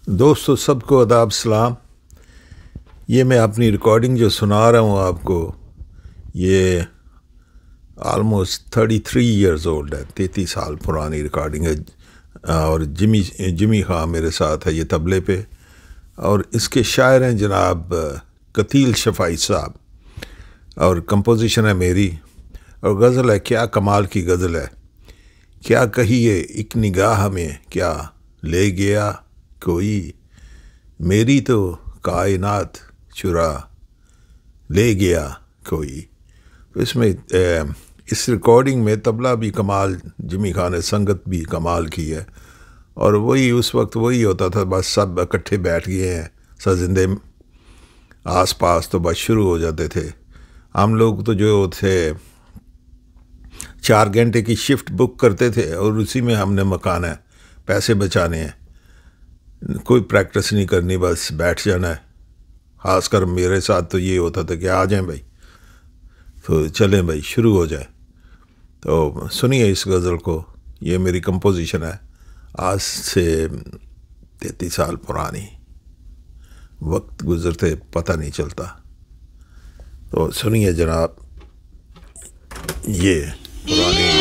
दोस्तों सबको आदाब सलाम। ये मैं अपनी रिकॉर्डिंग जो सुना रहा हूँ आपको, ये आलमोस्ट 33 इयर्स ओल्ड है, 33 साल पुरानी रिकॉर्डिंग है। और जिमी खां मेरे साथ है ये तबले पे, और इसके शायर हैं जनाब कतील शफाई साहब, और कंपोजिशन है मेरी। और गज़ल है, क्या कमाल की गज़ल है। क्या कहिए एक निगाह में क्या ले गया कोई, मेरी तो कायनात चुरा ले गया कोई। इसमें इस रिकॉर्डिंग में तबला भी कमाल, जिमी खान ने संगत भी कमाल की है। और वही उस वक्त वही होता था, बस सब इकट्ठे बैठ गए हैं सजिंदे आस पास, तो बस शुरू हो जाते थे। हम लोग तो जो थे 4 घंटे की शिफ्ट बुक करते थे और उसी में हमने मकाना है, पैसे बचाने हैं, कोई प्रैक्टिस नहीं करनी, बस बैठ जाना है। ख़ासकर मेरे साथ तो ये होता था कि आ जाएं भाई, तो चलें भाई, शुरू हो जाए। तो सुनिए इस गज़ल को, ये मेरी कंपोजिशन है, आज से 33 साल पुरानी। वक्त गुज़रते पता नहीं चलता। तो सुनिए जनाब, ये पुरानी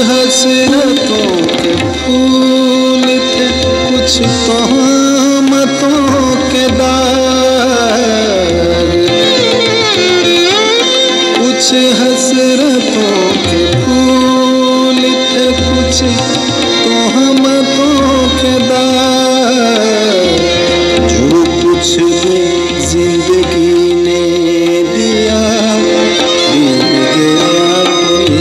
हसरतों के फूल थे, कुछ तोहमतों के दाग, कुछ हसरतों के फूल थे, कुछ तोहमतों के दाग, जो कुछ भी जिंदगी ने दिया, बीत गया कोई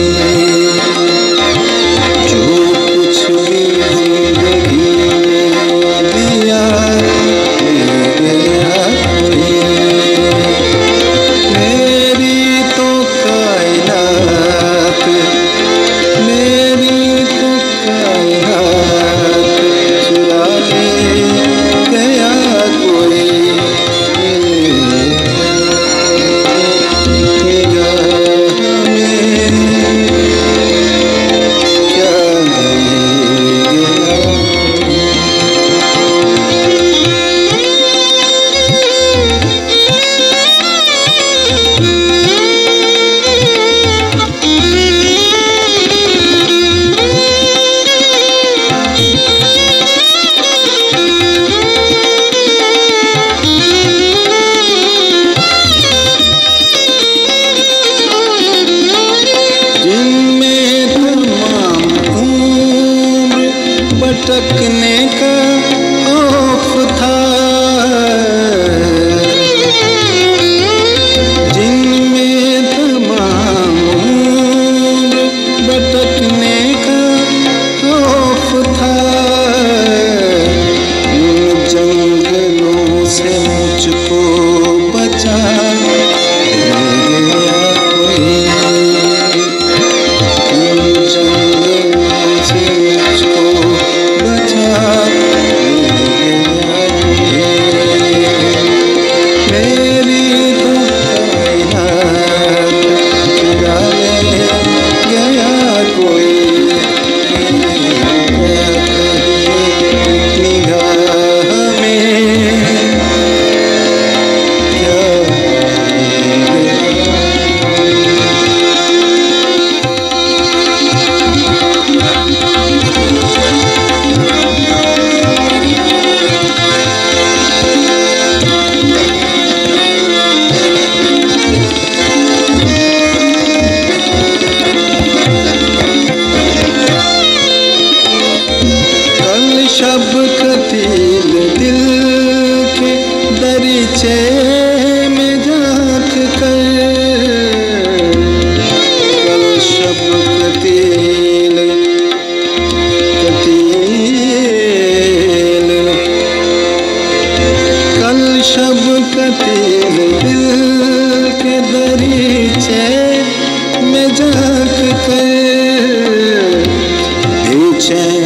कर बेचैन